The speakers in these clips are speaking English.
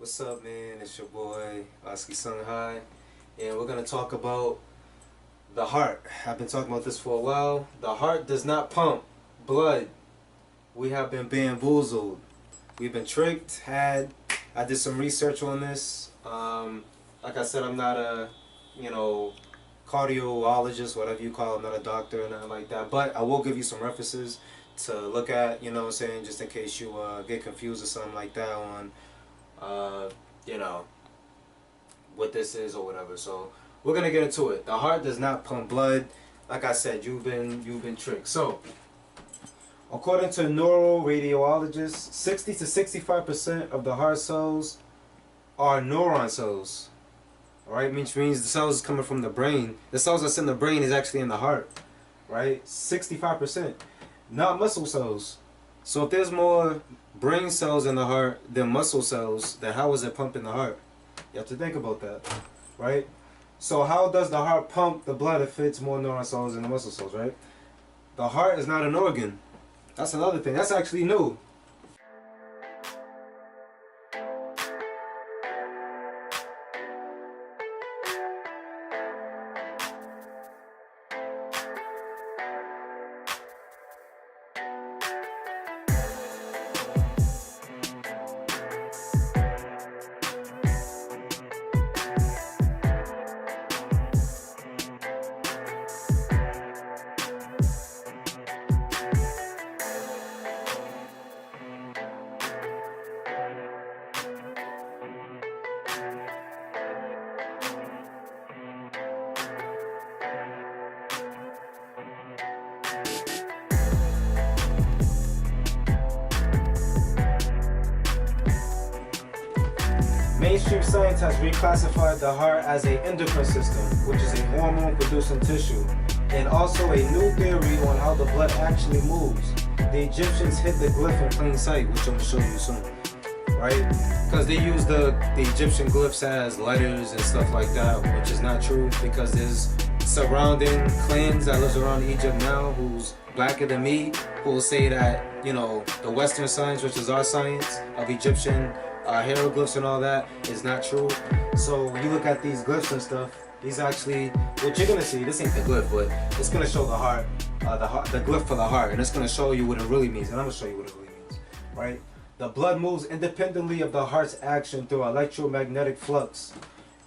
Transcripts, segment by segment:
What's up, man? It's your boy Oski Sung Hai, and we're gonna talk about the heart. I've been talking about this for a while. The heart does not pump blood. We have been bamboozled. We've been tricked. I did some research on this. Like I said, I'm not a cardiologist, whatever you call it. I'm not a doctor or nothing like that. But I will give you some references to look at. You know what I'm saying, just in case you get confused or something like that on what this is or whatever. So we're gonna get into it. The heart does not pump blood. Like I said, you've been tricked. So according to neuroradiologists, 60 to 65% of the heart cells are neuron cells. Alright, which means the cells coming from the brain. The cells that's in the brain is actually in the heart. Right? 65%. Not muscle cells. So if there's more brain cells in the heart than muscle cells, then how is it pumping the heart? You have to think about that, right? So how does the heart pump the blood if it's more neuron cells than the muscle cells, right? The heart is not an organ. That's another thing. That's actually new. Mainstream science has reclassified the heart as an endocrine system, which is a hormone-producing tissue, and also a new theory on how the blood actually moves. The Egyptians hid the glyph in plain sight, which I'm going to show you soon, right? Because they use the Egyptian glyphs as letters and stuff like that, which is not true, because there's surrounding clans that lives around Egypt now who's blacker than me, who will say that, the Western science, which is our science of Egyptian hieroglyphs and all that, is not true. So when you look at these glyphs and stuff, these actually, what you're gonna see, this ain't the glyph, but it's gonna show the heart, the glyph for the heart, and it's gonna show you what it really means, and I'm gonna show you what it really means, right? The blood moves independently of the heart's action through electromagnetic flux,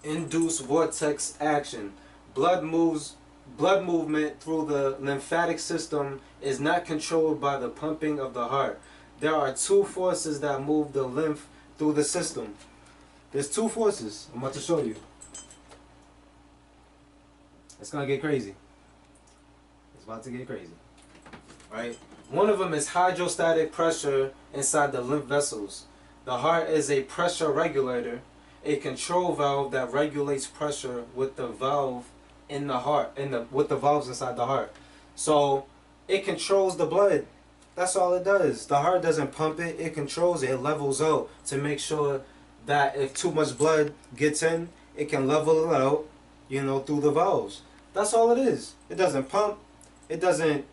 induced vortex action. Blood movement through the lymphatic system is not controlled by the pumping of the heart. There are two forces that move the lymph through the system. There's two forces I'm about to show you. It's gonna get crazy. It's about to get crazy, right? One of them is hydrostatic pressure inside the lymph vessels. The heart is a pressure regulator, a control valve that regulates pressure with the valve in the heart, with the valves inside the heart. So it controls the blood. That's all it does. The heart doesn't pump it, it controls it, it levels out to make sure that if too much blood gets in, it can level it out, through the valves. That's all it is. It doesn't pump, it doesn't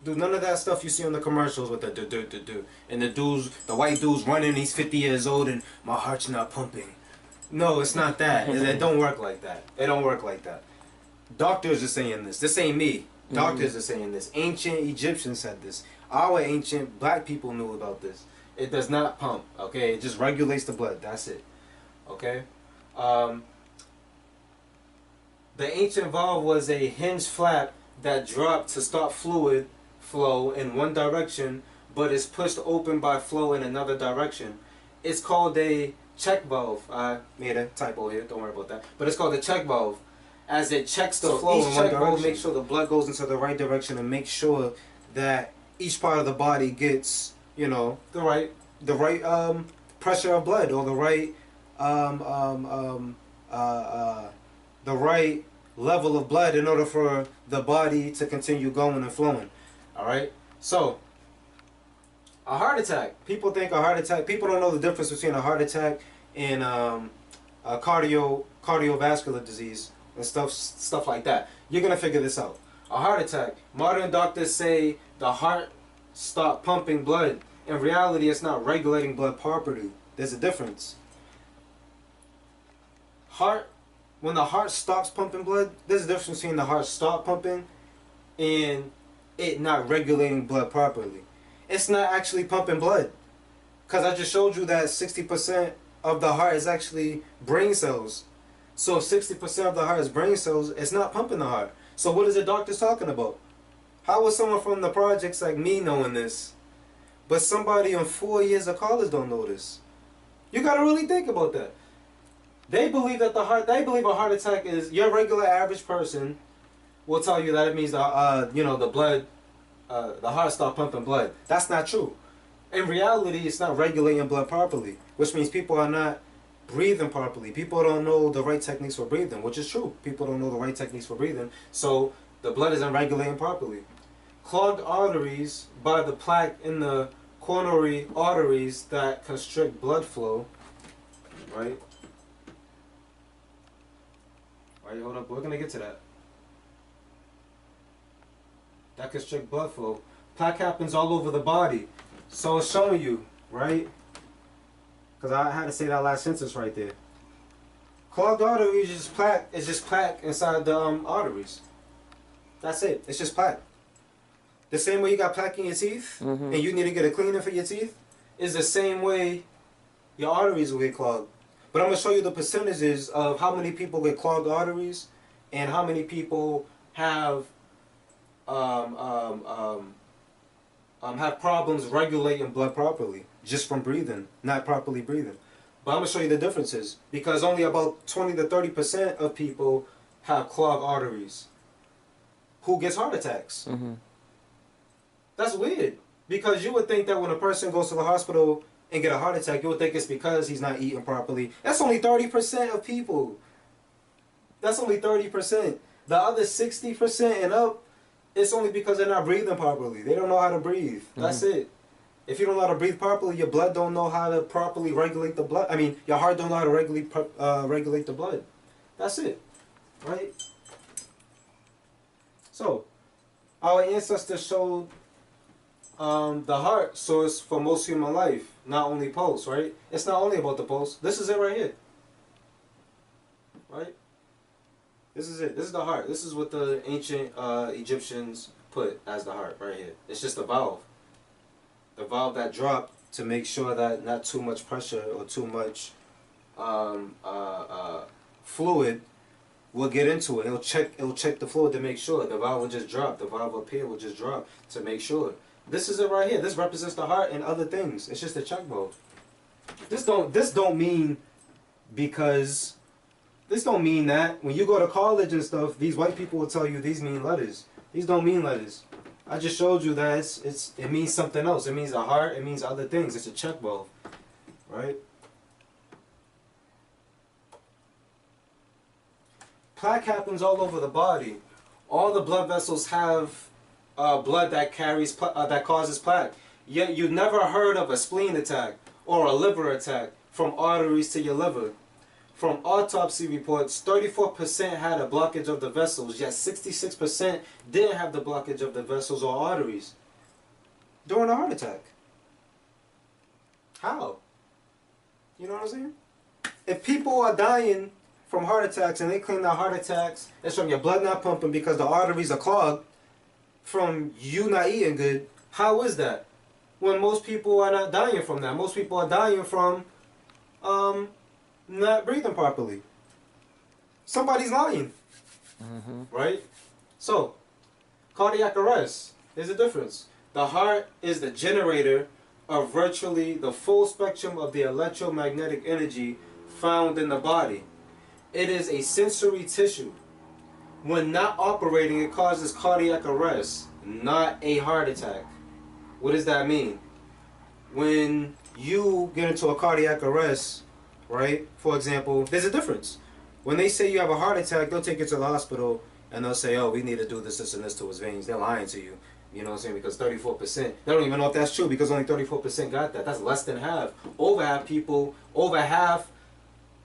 do none of that stuff you see on the commercials with the do. And the white dude's running, he's 50 years old and my heart's not pumping. No, it's not that. It don't work like that. It don't work like that. Doctors are saying this. This ain't me. Doctors are saying this. Ancient Egyptians said this. Our ancient black people knew about this. It does not pump, okay? It just regulates the blood. That's it, okay? The ancient valve was a hinge flap that dropped to stop fluid flow in one direction, but is pushed open by flow in another direction. It's called a check valve. I made a typo here. Don't worry about that. But it's called a check valve, as it checks the flow in one direction. Make sure the blood goes into the right direction and make sure that each part of the body gets, the right pressure of blood, or the right level of blood in order for the body to continue going and flowing. All right. So a heart attack. People think a heart attack. People don't know the difference between a heart attack and a cardiovascular disease and stuff like that. You're gonna figure this out. A heart attack. Modern doctors say the heart stopped pumping blood. In reality, it's not regulating blood properly. There's a difference. heart, when the heart stops pumping blood, there's a difference between the heart stop pumping and it not regulating blood properly. It's not actually pumping blood. Because I just showed you that 60% of the heart is actually brain cells. So if 60% of the heart is brain cells, it's not pumping the heart. So what is the doctors talking about? How was someone from the projects like me knowing this? But somebody on 4 years of college don't know this. You gotta really think about that. They believe that they believe a heart attack is, your regular average person will tell you that it means the blood, the heart stop pumping blood. That's not true. In reality, it's not regulating blood properly, which means people are not breathing properly. People don't know the right techniques for breathing, which is true. People don't know the right techniques for breathing, so the blood isn't regulating properly. Clogged arteries by the plaque in the coronary arteries that constrict blood flow, right? Right, hold up, we're gonna get to that. That constrict blood flow. Plaque happens all over the body. So it's showing you, right? Because I had to say that last sentence right there. Clogged arteries is just plaque. It's just plaque inside the arteries. That's it. It's just plaque. The same way you got plaque in your teeth, and you need to get a cleaner for your teeth, is the same way your arteries will get clogged. But I'm gonna show you the percentages of how many people get clogged arteries, and how many people have problems regulating blood properly just from breathing, not properly breathing. But I'm gonna show you the differences, because only about 20 to 30% of people have clogged arteries who gets heart attacks. That's weird, because you would think that when a person goes to the hospital and get a heart attack, you would think it's because he's not eating properly. That's only 30% of people. That's only 30%. The other 60% and up, it's only because they're not breathing properly. They don't know how to breathe. That's it. If you don't know how to breathe properly, your blood don't know how to properly regulate the blood. I mean, your heart don't know how to regulate the blood. That's it, right? So, our ancestors showed the heart source for most human life, not only pulse, right? It's not only about the pulse. This is it right here, right? This is it. This is the heart. This is what the ancient Egyptians put as the heart right here. It's just a valve. The valve that dropped to make sure that not too much pressure or too much fluid will get into it. It'll check the fluid to make sure. The valve will just drop. The valve up here will just drop to make sure. This is it right here. This represents the heart and other things. It's just a check valve. This don't mean because. This don't mean that. When you go to college and stuff, these white people will tell you these mean letters. These don't mean letters. I just showed you that it means something else. It means a heart. It means other things. It's a check valve, right? Plaque happens all over the body. All the blood vessels have blood that that causes plaque. Yet you never heard of a spleen attack or a liver attack from arteries to your liver. From autopsy reports, 34% had a blockage of the vessels, yet 66% didn't have the blockage of the vessels or arteries during a heart attack. How? You know what I'm saying? If people are dying from heart attacks and they claim that heart attacks is from your blood not pumping because the arteries are clogged from you not eating good, how is that? When most people are not dying from that. Most people are dying from not breathing properly. Somebody's lying. Right? So, cardiac arrest. There's a difference. The heart is the generator of virtually the full spectrum of the electromagnetic energy found in the body. It is a sensory tissue. When not operating, it causes cardiac arrest, not a heart attack. What does that mean? When you get into a cardiac arrest, right? For example, there's a difference. When they say you have a heart attack, they'll take you to the hospital and they'll say, oh, we need to do this, this, and this to his veins. They're lying to you. You know what I'm saying? Because 34%, they don't even know if that's true because only 34% got that. That's less than half. Over half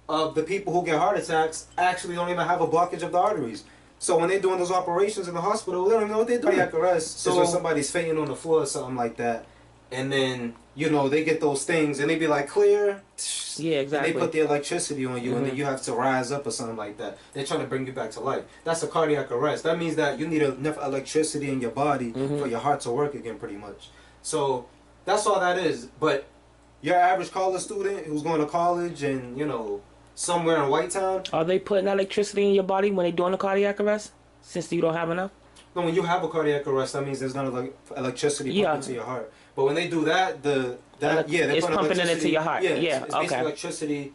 of the people who get heart attacks actually don't even have a blockage of the arteries. So when they're doing those operations in the hospital, they don't even know what they're doing. Cardiac arrest, so when somebody's fainting on the floor or something like that, and then they get those things, and they be like clear. Yeah, exactly. And they put the electricity on you, and then you have to rise up or something like that. They're trying to bring you back to life. That's a cardiac arrest. That means that you need enough electricity in your body for your heart to work again, pretty much. So that's all that is. But your average college student who's going to college and somewhere in White Town. Are they putting electricity in your body when they're doing a cardiac arrest? Since you don't have enough? No, when you have a cardiac arrest, that means there's not electricity pumping to your heart. But when they do that, they're pumping it into your heart. Yeah, it's basically electricity.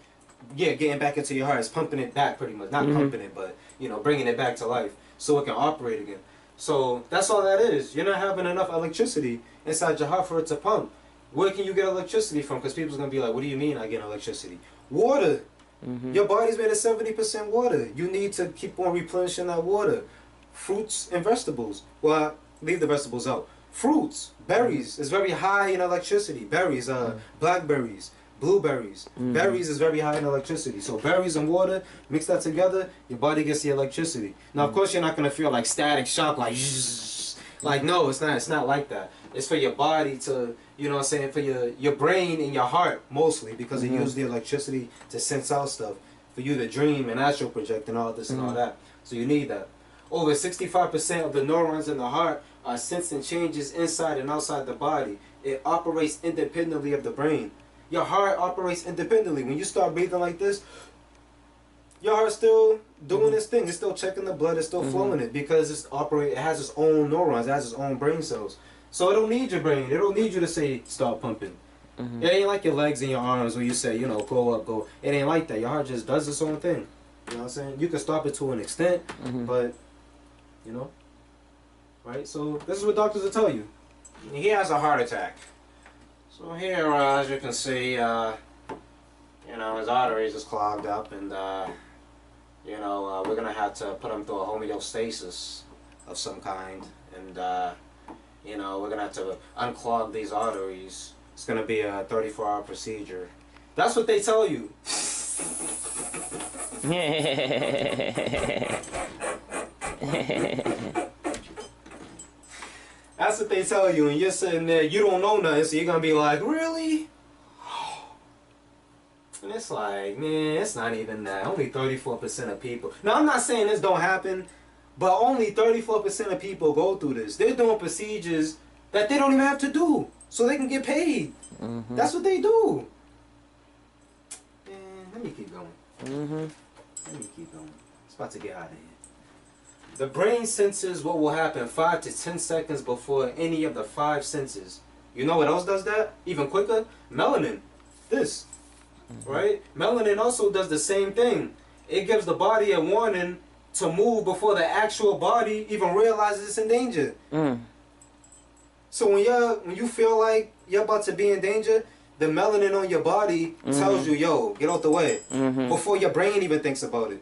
Yeah, getting back into your heart. It's pumping it back, pretty much. Not pumping it, but bringing it back to life so it can operate again. So that's all that is. You're not having enough electricity inside your heart for it to pump. Where can you get electricity from? Because people's gonna be like, "What do you mean I get electricity?" Water. Your body's made of 70% water. You need to keep on replenishing that water. Fruits and vegetables. Well, leave the vegetables out. Fruits, berries is very high in electricity. Berries, blackberries, blueberries. Berries is very high in electricity. So berries and water, mix that together, your body gets the electricity. Now, of course, you're not going to feel like static shock, like no, it's not. It's not like that. It's for your body to, for your brain and your heart mostly, because it uses the electricity to sense out stuff. For you to dream and astral project and all this and all that. So you need that. Over 65% of the neurons in the heart are sensing changes inside and outside the body. It operates independently of the brain. Your heart operates independently. When you start breathing like this, your heart's still doing its thing. It's still checking the blood. It's still flowing it because it has its own neurons. It has its own brain cells. So it don't need your brain. It don't need you to say start pumping. It ain't like your legs and your arms where you say, go up, go. It ain't like that. Your heart just does its own thing. You know what I'm saying? You can stop it to an extent, but right? So this is what doctors will tell you. He has a heart attack. So here, as you can see, his arteries is clogged up, and we're gonna have to put him through a homeostasis of some kind, and we're gonna have to unclog these arteries. It's gonna be a 34-hour procedure. That's what they tell you. That's what they tell you, and you're sitting there, you don't know nothing, so you're gonna be like, really? And it's like, man, it's not even that. Only 34% of people. Now, I'm not saying this don't happen, but only 34% of people go through this. They're doing procedures that they don't even have to do, so they can get paid. That's what they do. Man, let me keep going. Let me keep going. It's about to get out of here. The brain senses what will happen 5 to 10 seconds before any of the 5 senses. You know what else does that? Even quicker? Melanin. This. Right? Melanin also does the same thing. It gives the body a warning to move before the actual body even realizes it's in danger. So when you feel like you're about to be in danger, the melanin on your body tells you, yo, get out the way. Before your brain even thinks about it.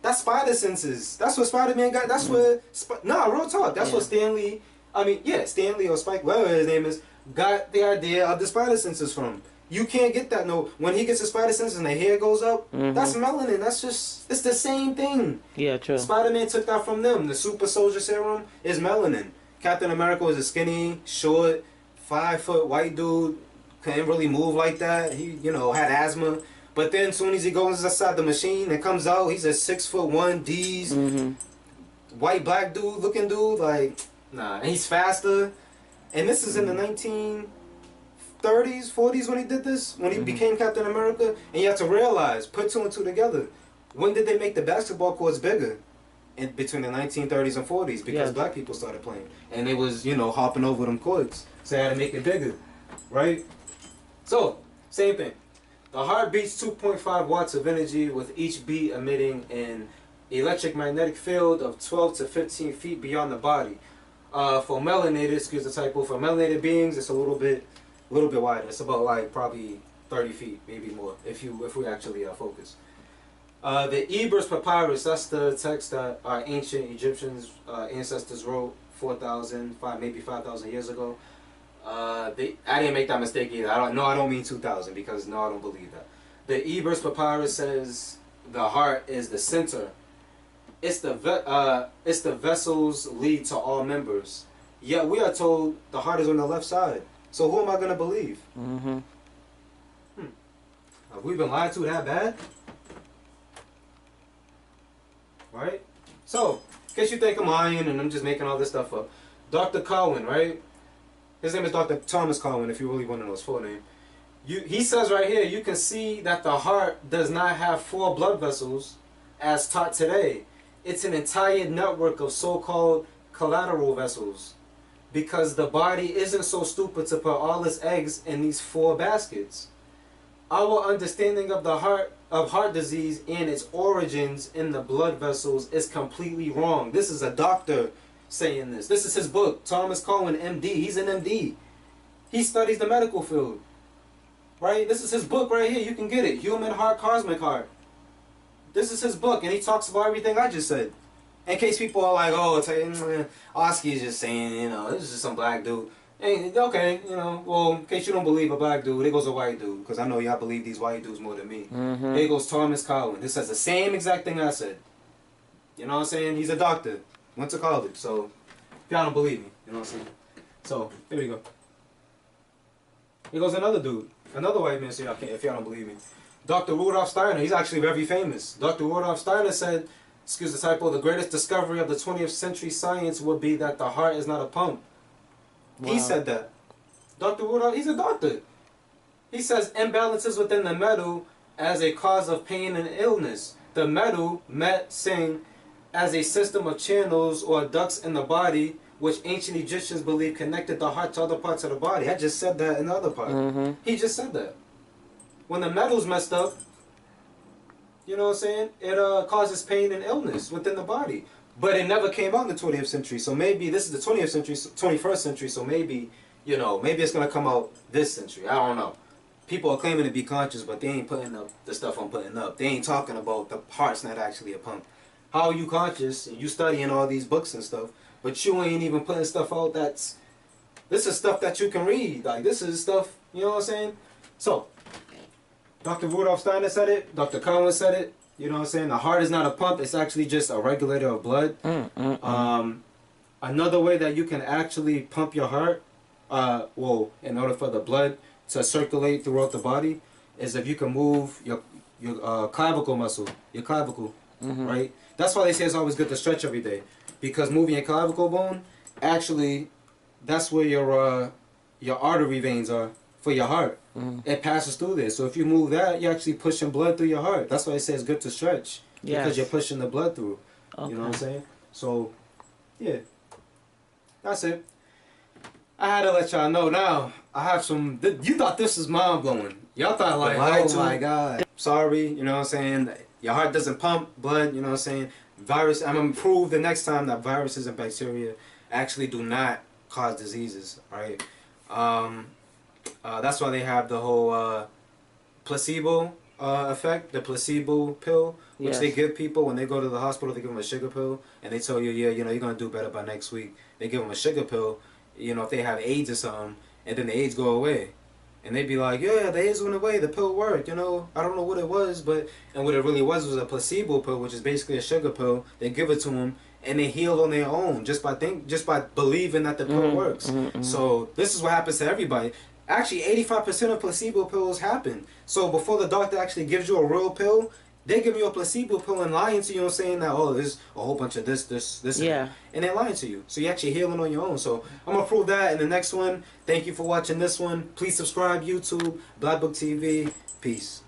That's spider senses. That's what Spider-Man got. That's what... real talk. That's what Stanley or Spike, whatever his name is, got the idea of the spider senses from. You can't get that. No, when he gets the spider senses and the hair goes up, that's melanin. That's just... It's the same thing. Yeah, true. Spider-Man took that from them. The super soldier serum is melanin. Captain America was a skinny, short, 5-foot white dude. Couldn't really move like that. He, had asthma. But then as soon as he goes inside the machine and comes out, he's a 6'1" D's, white black dude looking dude. Like, nah, and he's faster. And this is in the 1930s, 40s when he did this, when he became Captain America. And you have to realize, put 2 and 2 together. When did they make the basketball courts bigger? In between the 1930s and 40s, because black people started playing. And they was, hopping over them courts. So they had to make it bigger, right? So, same thing. The heart beats 2.5 watts of energy, with each beat emitting an electric magnetic field of 12 to 15 feet beyond the body. For melanated, excuse the typo, for melanated beings, it's a little bit wider. It's about like probably 30 feet, maybe more, if we actually focus. The Ebers Papyrus, that's the text that our ancient Egyptians ancestors wrote 4,000, maybe 5,000 years ago. I didn't make that mistake either. I don't mean 2,000, because I don't believe that. The Ebers Papyrus says the heart is the center. It's the vessels lead to all members. Yet we are told the heart is on the left side. So who am I going to believe? Mm-hmm. Have we been lied to that bad? Right? So, in case you think I'm lying and I'm just making all this stuff up, Dr. Cowan, right? His name is Dr. Thomas Cowan, if you really want to know his full name. He says right here, you can see that the heart does not have 4 blood vessels as taught today. It's an entire network of so-called collateral vessels, because the body isn't so stupid to put all its eggs in these 4 baskets. Our understanding of heart disease and its origins in the blood vessels is completely wrong. This is a doctor saying this. This is his book, Thomas Cowan, MD. He's an MD. He studies the medical field. Right? This is his book right here. You can get it. Human Heart, Cosmic Heart. This is his book, and he talks about everything I just said. In case people are like, oh, Oski is just saying, you know, this is just some black dude. Hey, okay, you know, well, in case you don't believe a black dude, here goes a white dude, because I know y'all believe these white dudes more than me. Mm-hmm. Here goes Thomas Cowan. This says the same exact thing I said. You know what I'm saying? He's a doctor. Went to college, so if y'all don't believe me, you know what I'm saying? So, here we go. Here goes another dude. Another white man, so y'all can't, if y'all don't believe me. Dr. Rudolf Steiner, he's actually very famous. Dr. Rudolf Steiner said, excuse the typo, the greatest discovery of the 20th century science would be that the heart is not a pump. Wow. He said that. Dr. Rudolph, he's a doctor. He says imbalances within the metal as a cause of pain and illness. The metal, sing, as a system of channels or ducts in the body, which ancient Egyptians believed connected the heart to other parts of the body. I just said that in the other part. Mm-hmm. He just said that. When the metal's messed up, you know what I'm saying, it causes pain and illness within the body. But it never came out in the 20th century. So maybe this is the 20th century, 21st century, so maybe, you know, maybe it's going to come out this century. I don't know. People are claiming to be conscious, but they ain't putting up the stuff I'm putting up. They ain't talking about the heart's not actually a pump. How are you conscious? You studying all these books and stuff, but you ain't even putting stuff out this is stuff that you can read. Like, this is stuff, you know what I'm saying? So, Dr. Rudolf Steiner said it. Dr. Cowan said it. You know what I'm saying? The heart is not a pump. It's actually just a regulator of blood. Another way that you can actually pump your heart, in order for the blood to circulate throughout the body, is if you can move your clavicle muscle, your clavicle, right? That's why they say it's always good to stretch every day, because moving your clavicle bone, actually, that's where your artery veins are for your heart. It passes through there. So if you move that, you're actually pushing blood through your heart. That's why it says good to stretch, because you're pushing the blood through. Okay. You know what I'm saying? So, yeah, that's it. I had to let y'all know now. I have some. You thought this was mind blowing. Y'all thought like, oh my god. Sorry, you know what I'm saying? Your heart doesn't pump blood. You know what I'm saying? Virus. I'm gonna prove the next time that viruses and bacteria actually do not cause diseases. Right? That's why they have the whole placebo effect, the placebo pill, which they give people when they go to the hospital. They give them a sugar pill, and they tell you, yeah, you know, you're gonna do better by next week. They give them a sugar pill, you know, if they have AIDS or something, and then the AIDS go away, and they'd be like, yeah, the AIDS went away, the pill worked, you know, I don't know what it was, and what it really was a placebo pill, which is basically a sugar pill. They give it to them, and they heal on their own just by believing that the pill works. So this is what happens to everybody. Actually, 85% of placebo pills happen. So before the doctor actually gives you a real pill, they give you a placebo pill and lying to you and saying that, oh, there's a whole bunch of this, and they're lying to you. So you're actually healing on your own. So I'm going to prove that in the next one. Thank you for watching this one. Please subscribe, YouTube, BLACKBOOKT.V. Peace.